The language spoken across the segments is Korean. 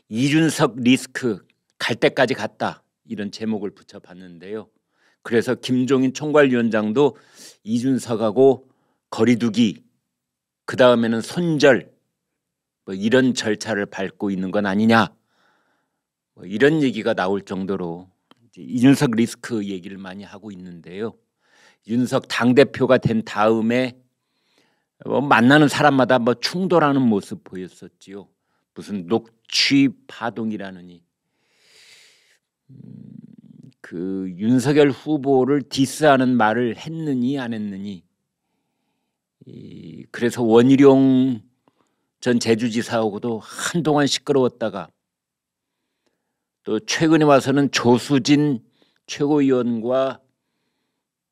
이준석 리스크 갈 때까지 갔다 이런 제목을 붙여봤는데요. 그래서 김종인 총괄위원장도 이준석하고 거리두기 그 다음에는 손절 뭐 이런 절차를 밟고 있는 건 아니냐 뭐 이런 얘기가 나올 정도로 이제 이준석 리스크 얘기를 많이 하고 있는데요. 윤석 당대표가 된 다음에 뭐 만나는 사람마다 뭐 충돌하는 모습 보였었지요. 무슨 녹취 파동이라느니 그 윤석열 후보를 디스하는 말을 했느니 안 했느니 그래서 원희룡 전 제주지사하고도 한동안 시끄러웠다가 또 최근에 와서는 조수진 최고위원과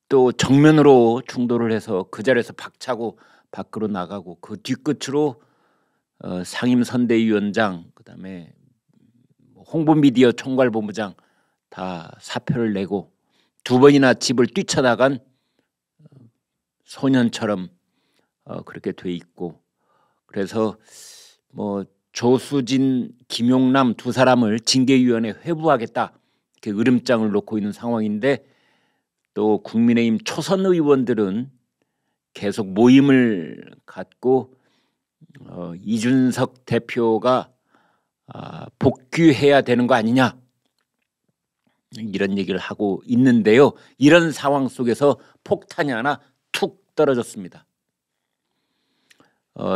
또 정면으로 충돌을 해서 그 자리에서 박차고 밖으로 나가고 그 뒤끝으로 상임선대위원장 그다음에 홍보미디어 총괄본부장 다 사표를 내고 두 번이나 집을 뛰쳐나간 소년처럼 그렇게 돼 있고 그래서 뭐 조수진, 김용남 두 사람을 징계위원회에 회부하겠다 이렇게 으름장을 놓고 있는 상황인데 또 국민의힘 초선 의원들은 계속 모임을 갖고 이준석 대표가 복귀해야 되는 거 아니냐 이런 얘기를 하고 있는데요. 이런 상황 속에서 폭탄이 하나 툭 떨어졌습니다.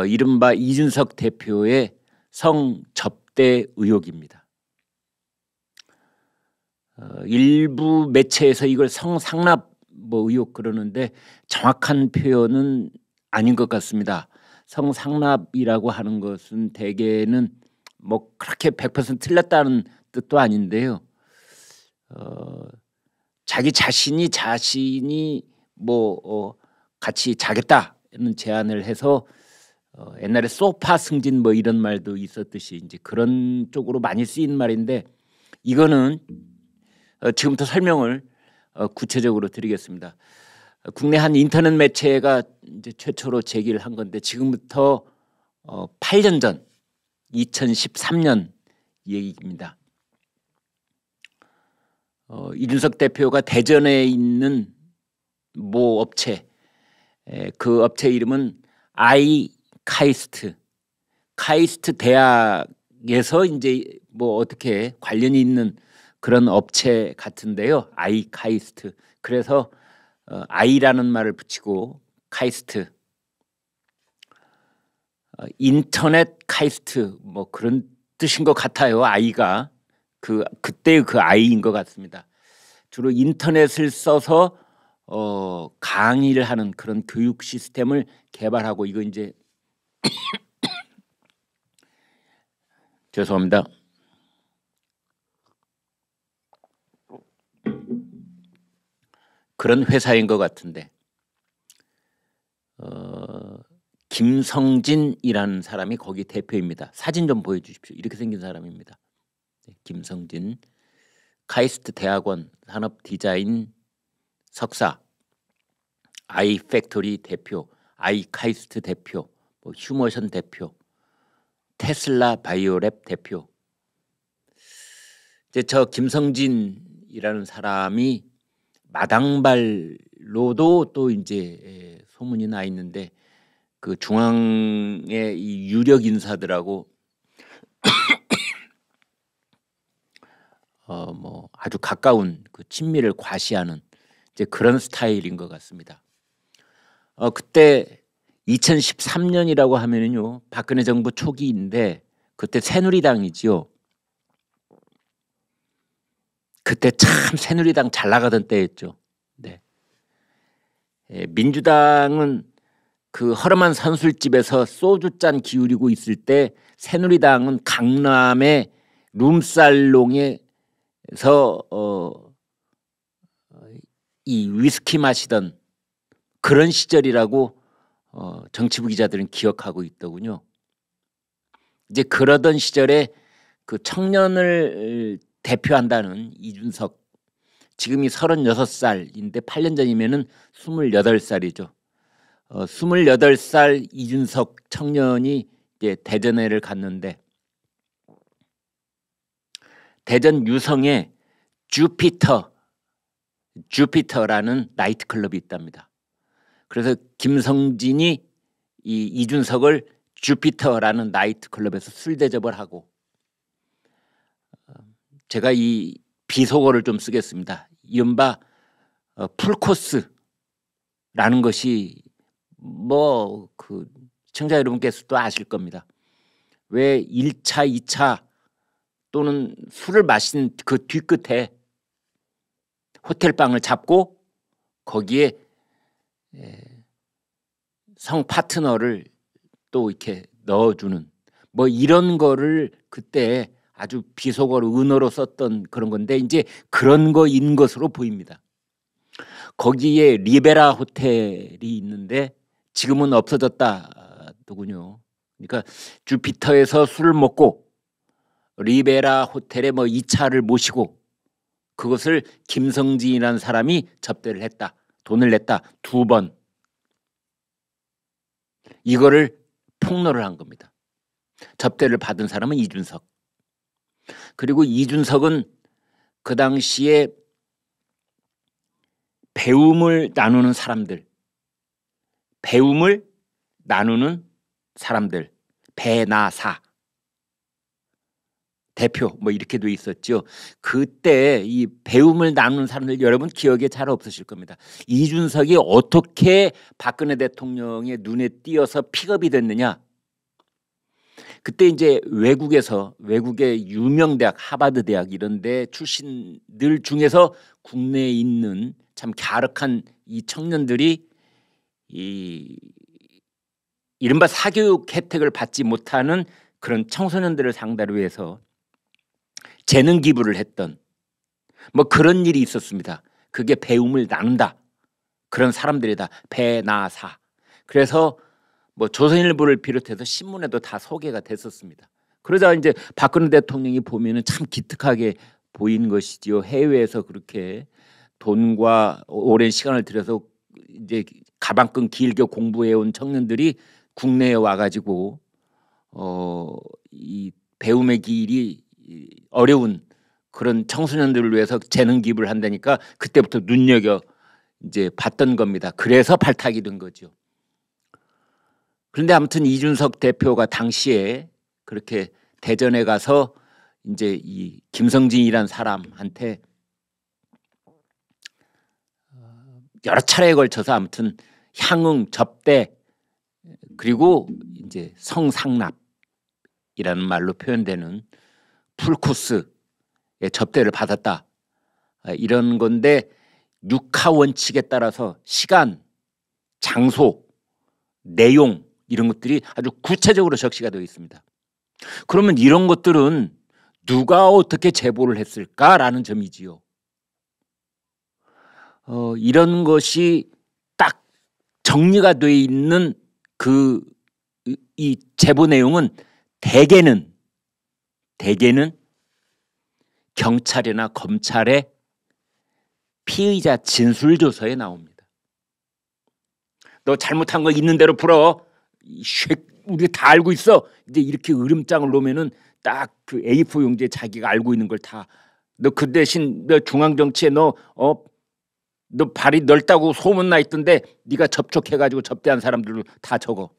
이른바 이준석 대표의 성접대 의혹입니다. 일부 매체에서 이걸 성상납 뭐 의혹 그러는데 정확한 표현은 아닌 것 같습니다. 성상납이라고 하는 것은 대개는 뭐 그렇게 100% 틀렸다는 뜻도 아닌데요. 자기 자신이 뭐 같이 자겠다는 제안을 해서 옛날에 소파 승진 뭐 이런 말도 있었듯이 이제 그런 쪽으로 많이 쓰인 말인데 이거는 지금부터 설명을 구체적으로 드리겠습니다. 국내 한 인터넷 매체가 이제 최초로 제기를 한 건데 지금부터 8년 전 2013년 얘기입니다. 이준석 대표가 대전에 있는 모 업체 그 업체 이름은 카이스트 대학에서 이제 뭐 어떻게 관련이 있는 그런 업체 같은데요. 카이스트 그래서 아이라는 말을 붙이고 카이스트 인터넷 카이스트 뭐 그런 뜻인 것 같아요. 아이가 그때 그 아이인 것 같습니다. 주로 인터넷을 써서 강의를 하는 그런 교육 시스템을 개발하고 이거 이제 죄송합니다. 그런 회사인 것 같은데 김성진이라는 사람이 거기 대표입니다. 사진 좀 보여주십시오. 이렇게 생긴 사람입니다. 김성진 카이스트 대학원 산업디자인 석사 아이팩토리 대표 카이스트 대표 뭐 휴모션 대표 테슬라 바이오랩 대표 이제 저 김성진이라는 사람이 마당발로도 또 이제 소문이 나 있는데 그 중앙의 이 유력 인사들하고 뭐 아주 가까운 그 친밀을 과시하는 이제 그런 스타일인 것 같습니다. 그때 2013년이라고 하면은요 박근혜 정부 초기인데 그때 새누리당이지요. 그때 참 새누리당 잘 나가던 때였죠. 네. 민주당은 그 허름한 선술집에서 소주잔 기울이고 있을 때 새누리당은 강남의 룸살롱에서 이 위스키 마시던 그런 시절이라고 정치부 기자들은 기억하고 있더군요. 이제 그러던 시절에 그 청년을 대표한다는 이준석 지금이 36살인데 8년 전이면은 28살이죠. 28살 이준석 청년이 이제 대전회를 갔는데 대전 유성에 주피터라는 나이트클럽이 있답니다. 그래서 김성진이 이 이준석을 주피터라는 나이트클럽에서 술 대접을 하고, 제가 이 비속어를 좀 쓰겠습니다. 이른바 풀코스라는 것이 뭐 그 시청자 여러분께서도 아실 겁니다. 왜 1차, 2차 또는 술을 마신 그 뒤끝에 호텔방을 잡고 거기에 성 파트너를 또 이렇게 넣어주는 뭐 이런 거를 그때 아주 비속어로 은어로 썼던 그런 건데, 이제 그런 거인 것으로 보입니다. 거기에 리베라 호텔이 있는데 지금은 없어졌다더군요. 그러니까 주피터에서 술을 먹고 리베라 호텔에 뭐 2차를 모시고 그것을 김성진이라는 사람이 접대를 했다. 돈을 냈다. 2번. 이거를 폭로를 한 겁니다. 접대를 받은 사람은 이준석. 그리고 이준석은 그 당시에 배움을 나누는 사람들, 배나사 대표 뭐 이렇게 돼 있었죠. 그때 이 배움을 나누는 사람들 여러분 기억에 잘 없으실 겁니다. 이준석이 어떻게 박근혜 대통령의 눈에 띄어서 픽업이 됐느냐. 그때 이제 외국의 유명 대학, 하버드 대학 이런 데 출신들 중에서 국내에 있는 참 갸륵한 이 청년들이 이 이른바 사교육 혜택을 받지 못하는 그런 청소년들을 상대로 해서 재능 기부를 했던 뭐 그런 일이 있었습니다. 그게 배움을 나눈다. 그런 사람들이다. 배나사. 그래서 뭐 조선일보를 비롯해서 신문에도 다 소개가 됐었습니다. 그러자 이제 박근혜 대통령이 보면은 참 기특하게 보인 것이지요. 해외에서 그렇게 돈과 오랜 시간을 들여서 이제 가방끈 길게 공부해온 청년들이 국내에 와가지고 이 배움의 길이 어려운 그런 청소년들을 위해서 재능 기부를 한다니까 그때부터 눈여겨 이제 봤던 겁니다. 그래서 발탁이 된 거죠. 그런데 아무튼 이준석 대표가 당시에 그렇게 대전에 가서 이제 이 김성진이라는 사람한테 여러 차례에 걸쳐서 아무튼 향응, 접대, 그리고 이제 성상납이라는 말로 표현되는 풀코스의 접대를 받았다. 이런 건데 육하 원칙에 따라서 시간, 장소, 내용 이런 것들이 아주 구체적으로 적시가 되어 있습니다. 그러면 이런 것들은 누가 어떻게 제보를 했을까라는 점이지요. 이런 것이 딱 정리가 되어 있는 이 제보 내용은 대개는 경찰이나 검찰의 피의자 진술조서에 나옵니다. 너 잘못한 거 있는 대로 풀어. 우리 다 알고 있어. 이제 이렇게 으름장을 놓으면은 딱 그 A4 용지에 자기가 알고 있는 걸 다. 너 그 대신 너 중앙정치에 너 발이 넓다고 소문 나 있던데 네가 접촉해가지고 접대한 사람들로 다 적어.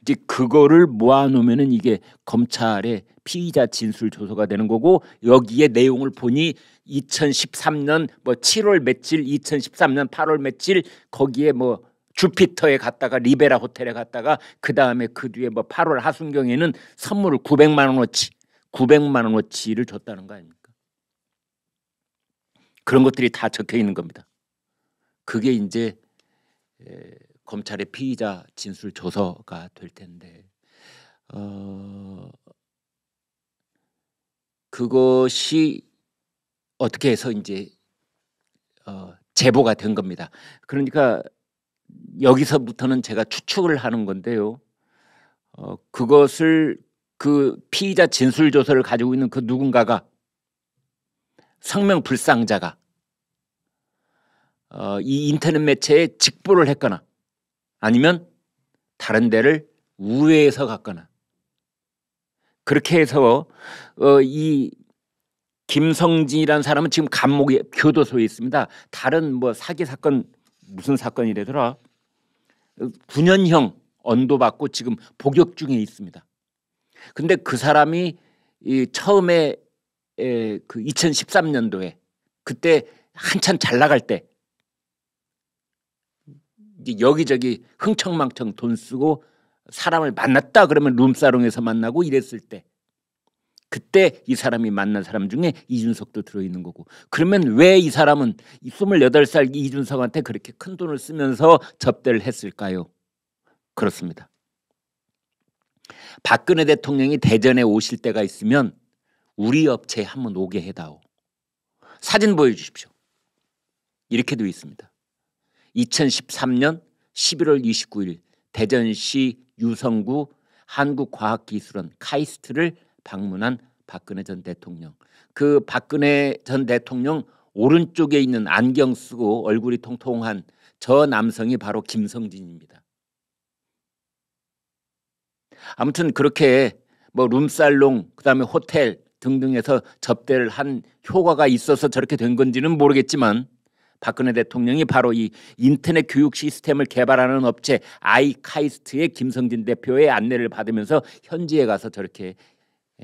이제 그거를 모아놓으면은 이게 검찰의 피의자 진술 조서가 되는 거고, 여기에 내용을 보니 2013년 뭐 7월 며칠, 2013년 8월 며칠 거기에 뭐 주피터에 갔다가 리베라 호텔에 갔다가 그 다음에 그 뒤에 뭐 8월 하순경에는 선물을 900만 원어치를 줬다는 거 아닙니까? 그런 것들이 다 적혀 있는 겁니다. 그게 이제 검찰의 피의자 진술 조서가 될 텐데, 그것이 어떻게 해서 이제 제보가 된 겁니다. 그러니까 여기서부터는 제가 추측을 하는 건데요. 그것을 그 피의자 진술 조서를 가지고 있는 그 누군가가 성명불상자가 이 인터넷 매체에 직보를 했거나 아니면 다른 데를 우회해서 갔거나 그렇게 해서 이 김성진이라는 사람은 지금 감옥에 교도소에 있습니다. 다른 뭐 사기 사건 무슨 사건이래더라. 9년형 언도받고 지금 복역 중에 있습니다. 근데 그 사람이 처음에 그 2013년도에 그때 한참 잘 나갈 때 이제 여기저기 흥청망청 돈 쓰고 사람을 만났다 그러면 룸사롱에서 만나고 이랬을 때 그때 이 사람이 만난 사람 중에 이준석도 들어있는 거고, 그러면 왜 이 사람은 28살 이준석한테 그렇게 큰 돈을 쓰면서 접대를 했을까요? 그렇습니다. 박근혜 대통령이 대전에 오실 때가 있으면 우리 업체에 한번 오게 해다오. 사진 보여주십시오. 이렇게 되어 있습니다. 2013년 11월 29일 대전시 유성구 한국과학기술원 카이스트를 방문한 박근혜 전 대통령. 그 박근혜 전 대통령 오른쪽에 있는 안경 쓰고 얼굴이 통통한 저 남성이 바로 김성진입니다. 아무튼 그렇게 뭐 룸살롱 그다음에 호텔 등등에서 접대를 한 효과가 있어서 저렇게 된 건지는 모르겠지만 박근혜 대통령이 바로 이 인터넷 교육 시스템을 개발하는 업체 아이카이스트의 김성진 대표의 안내를 받으면서 현지에 가서 저렇게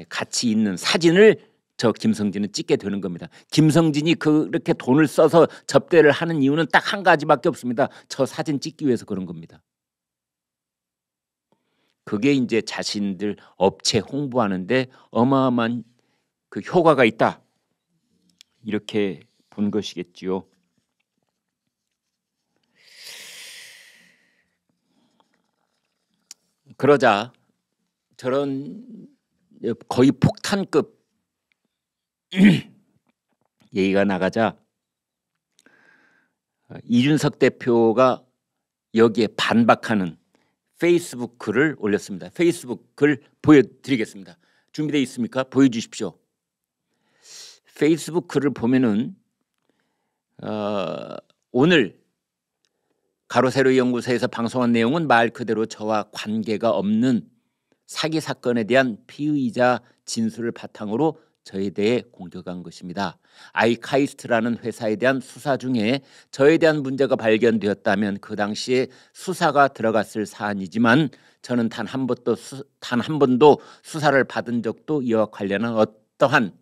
같이 있는 사진을 저 김성진은 찍게 되는 겁니다. 김성진이 그렇게 돈을 써서 접대를 하는 이유는 딱 한 가지밖에 없습니다. 저 사진 찍기 위해서 그런 겁니다. 그게 이제 자신들 업체 홍보하는데 어마어마한 그 효과가 있다, 이렇게 본 것이겠지요. 그러자 저런 거의 폭탄급 얘기가 나가자 이준석 대표가 여기에 반박하는 페이스북 글을 올렸습니다. 페이스북 글 보여드리겠습니다. 준비되어 있습니까? 보여주십시오. 페이스북 글을 보면은 오늘 가로세로 연구소에서 방송한 내용은 말 그대로 저와 관계가 없는 사기 사건에 대한 피의자 진술을 바탕으로 저에 대해 공격한 것입니다. 아이카이스트라는 회사에 대한 수사 중에 저에 대한 문제가 발견되었다면 그 당시에 수사가 들어갔을 사안이지만 저는 단 한 번도 수사를 받은 적도 이와 관련한 어떠한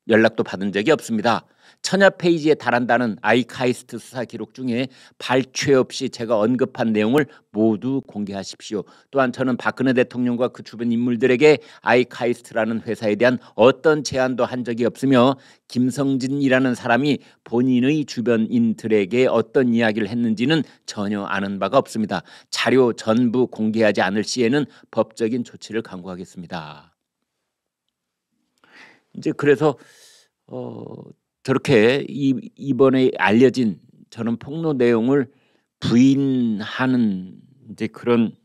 연락도 받은 적이 없습니다. 1000여 페이지에 달한다는 아이카이스트 수사 기록 중에 발췌 없이 제가 언급한 내용을 모두 공개하십시오. 또한 저는 박근혜 대통령과 그 주변 인물들에게 아이카이스트라는 회사에 대한 어떤 제안도 한 적이 없으며 김성진이라는 사람이 본인의 주변인들에게 어떤 이야기를 했는지는 전혀 아는 바가 없습니다. 자료 전부 공개하지 않을 시에는 법적인 조치를 강구하겠습니다. 이제 그래서 저렇게 이번에 알려진 저런 폭로 내용을 부인하는 이제 그런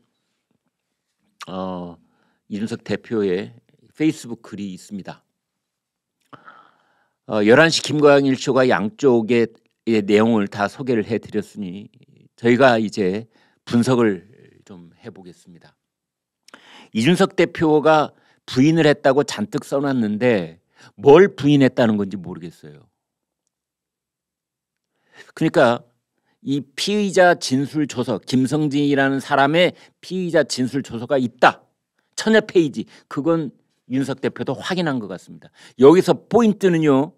이준석 대표의 페이스북 글이 있습니다. 11시 김광일 쇼가 양쪽의 내용을 다 소개를 해드렸으니 저희가 이제 분석을 좀 해보겠습니다. 이준석 대표가 부인을 했다고 잔뜩 써놨는데 뭘 부인했다는 건지 모르겠어요. 그러니까 이 피의자 진술 조서, 김성진이라는 사람의 피의자 진술 조서가 있다. 1000여 페이지. 그건 이준석 대표도 확인한 것 같습니다. 여기서 포인트는요,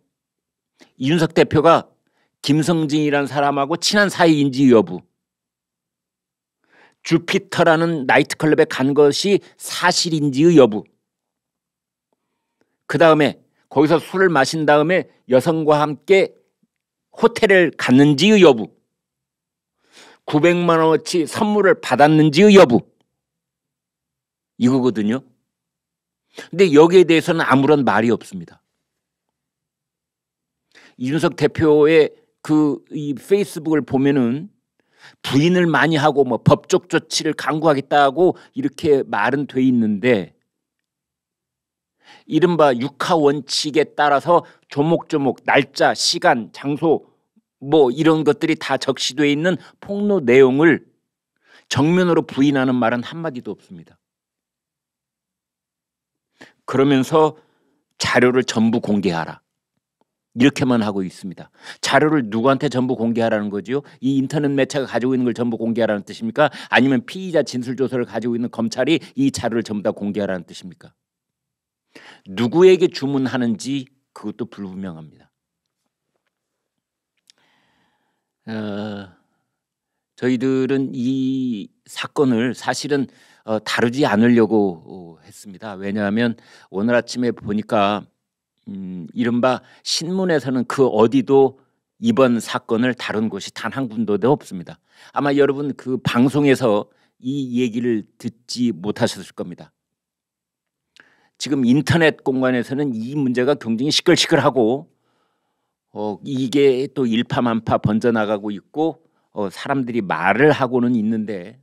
이준석 대표가 김성진이라는 사람하고 친한 사이인지 여부, 주피터라는 나이트클럽에 간 것이 사실인지의 여부, 그 다음에 거기서 술을 마신 다음에 여성과 함께 호텔을 갔는지의 여부, 900만 원어치 선물을 받았는지의 여부, 이거거든요. 근데 여기에 대해서는 아무런 말이 없습니다. 이준석 대표의 이 페이스북을 보면은 부인을 많이 하고 뭐 법적 조치를 강구하겠다고 이렇게 말은 돼 있는데, 이른바 육하 원칙에 따라서 조목조목 날짜, 시간, 장소 뭐 이런 것들이 다 적시되어 있는 폭로 내용을 정면으로 부인하는 말은 한마디도 없습니다. 그러면서 자료를 전부 공개하라. 이렇게만 하고 있습니다. 자료를 누구한테 전부 공개하라는 거지요? 이 인터넷 매체가 가지고 있는 걸 전부 공개하라는 뜻입니까? 아니면 피의자 진술조서를 가지고 있는 검찰이 이 자료를 전부 다 공개하라는 뜻입니까? 누구에게 주문하는지 그것도 불분명합니다. 저희들은 이 사건을 사실은 다루지 않으려고 했습니다. 왜냐하면 오늘 아침에 보니까 이른바 신문에서는 그 어디도 이번 사건을 다룬 곳이 단 한 군데도 없습니다. 아마 여러분 그 방송에서 이 얘기를 듣지 못하셨을 겁니다. 지금 인터넷 공간에서는 이 문제가 굉장히 시끌시끌하고 이게 또 일파만파 번져나가고 있고 사람들이 말을 하고는 있는데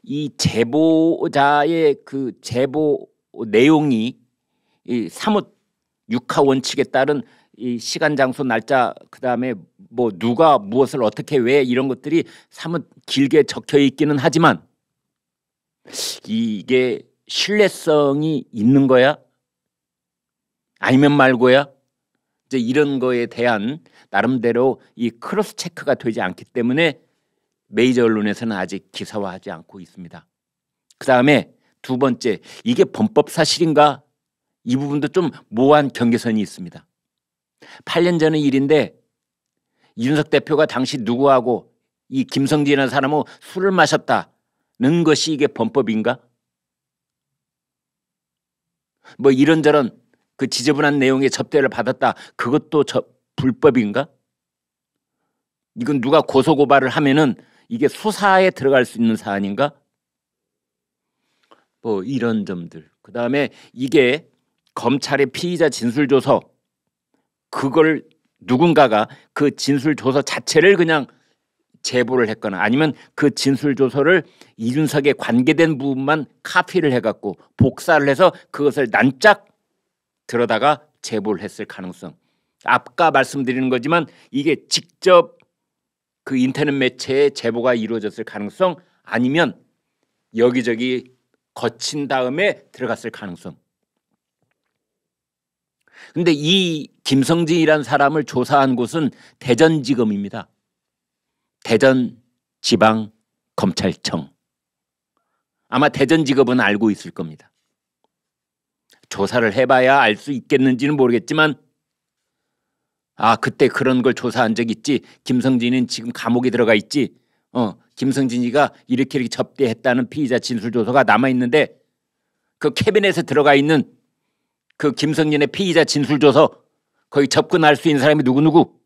이 제보자의 그 제보 내용이 이 사뭇 육하 원칙에 따른 이 시간, 장소, 날짜, 그다음에 뭐 누가 무엇을 어떻게 왜 이런 것들이 사뭇 길게 적혀 있기는 하지만 이게 신뢰성이 있는 거야? 아니면 말고야? 이제 이런 거에 대한 나름대로 이 크로스 체크가 되지 않기 때문에 메이저 언론에서는 아직 기사화하지 않고 있습니다. 그다음에 두 번째, 이게 범법 사실인가? 이 부분도 좀 모호한 경계선이 있습니다. 8년 전의 일인데 이준석 대표가 당시 누구하고 이 김성진이라는 사람하고 술을 마셨다는 것이 이게 범법인가? 뭐 이런저런 그 지저분한 내용의 접대를 받았다, 그것도 불법인가? 이건 누가 고소고발을 하면은 이게 수사에 들어갈 수 있는 사안인가? 뭐 이런 점들. 그다음에 이게 검찰의 피의자 진술조서, 그걸 누군가가 그 진술조서 자체를 그냥 제보를 했거나 아니면 그 진술조서를 이준석에 관계된 부분만 카피를 해갖고 복사를 해서 그것을 난짝 들어다가 제보를 했을 가능성. 아까 말씀드리는 거지만 이게 직접 그 인터넷 매체에 제보가 이루어졌을 가능성, 아니면 여기저기 거친 다음에 들어갔을 가능성. 근데 이 김성진이라는 사람을 조사한 곳은 대전지검입니다. 대전지방검찰청. 아마 대전지검은 알고 있을 겁니다. 조사를 해봐야 알 수 있겠는지는 모르겠지만 그때 그런 걸 조사한 적 있지. 김성진은 지금 감옥에 들어가 있지. 김성진이가 이렇게 접대했다는 피의자 진술조서가 남아있는데 그 캐비넷에 들어가 있는 그 김성진의 피의자 진술조서, 거기 접근할 수 있는 사람이 누구누구,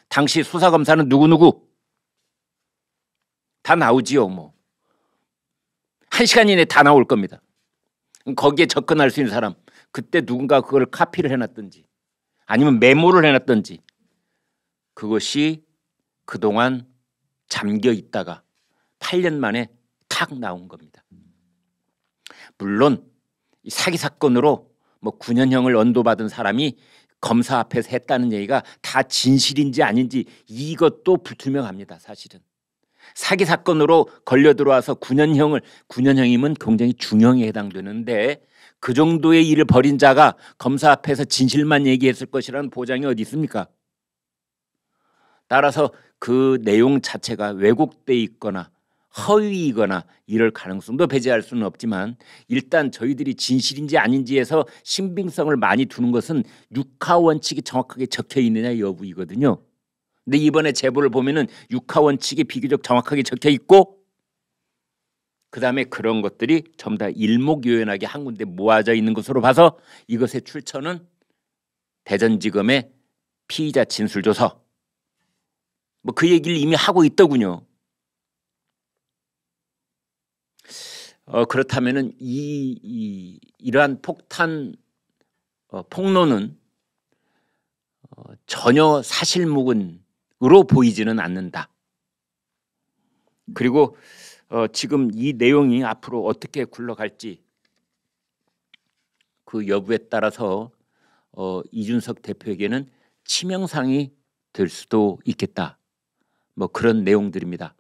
당시 수사검사는 누구누구, 다 나오지요. 뭐 1시간 이내에 다 나올 겁니다. 거기에 접근할 수 있는 사람, 그때 누군가 그걸 카피를 해놨든지 아니면 메모를 해놨든지, 그것이 그동안 잠겨 있다가 8년 만에 탁 나온 겁니다. 물론 사기 사건으로 뭐 9년형을 언도받은 사람이 검사 앞에서 했다는 얘기가 다 진실인지 아닌지 이것도 불투명합니다. 사실은 사기 사건으로 걸려 들어와서 9년형이면 굉장히 중형에 해당되는데 그 정도의 일을 벌인 자가 검사 앞에서 진실만 얘기했을 것이라는 보장이 어디 있습니까? 따라서 그 내용 자체가 왜곡돼 있거나 허위이거나 이럴 가능성도 배제할 수는 없지만, 일단 저희들이 진실인지 아닌지에서 신빙성을 많이 두는 것은 육하 원칙이 정확하게 적혀 있느냐 여부이거든요. 근데 이번에 제보를 보면은 육하 원칙이 비교적 정확하게 적혀 있고, 그다음에 그런 것들이 전부 다 일목요연하게 한 군데 모아져 있는 것으로 봐서 이것의 출처는 대전지검의 피의자 진술조서, 뭐 그 얘기를 이미 하고 있더군요. 그렇다면은 이러한 폭탄 폭로는 전혀 사실무근으로 보이지는 않는다. 그리고 지금 이 내용이 앞으로 어떻게 굴러갈지 그 여부에 따라서 이준석 대표에게는 치명상이 될 수도 있겠다. 뭐 그런 내용들입니다.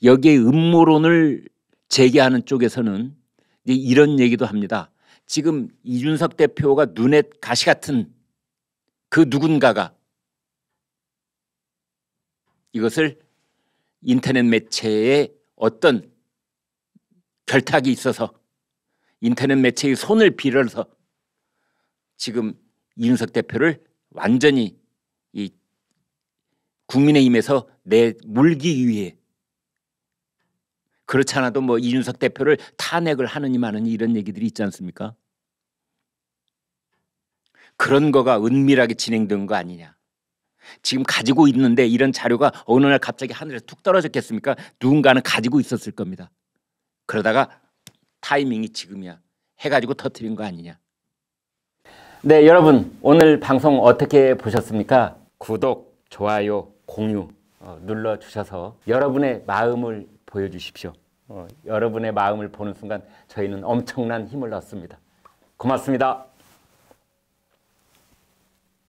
여기에 음모론을 제기하는 쪽에서는 이제 이런 얘기도 합니다. 지금 이준석 대표가 눈에 가시 같은 그 누군가가 이것을 인터넷 매체에 어떤 결탁이 있어서 인터넷 매체의 손을 빌어서 지금 이준석 대표를 완전히 이 국민의힘에서 내몰기 위해, 그렇지 않아도 뭐 이준석 대표를 탄핵을 하느니 마느니 이런 얘기들이 있지 않습니까? 그런 거가 은밀하게 진행된 거 아니냐. 지금 가지고 있는데 이런 자료가 어느 날 갑자기 하늘에서 툭 떨어졌겠습니까? 누군가는 가지고 있었을 겁니다. 그러다가 타이밍이 지금이야 해가지고 터뜨린 거 아니냐. 네, 여러분 오늘 방송 어떻게 보셨습니까? 구독, 좋아요, 공유 눌러주셔서 여러분의 마음을 보여주십시오. 여러분의 마음을 보는 순간 저희는 엄청난 힘을 얻습니다. 고맙습니다.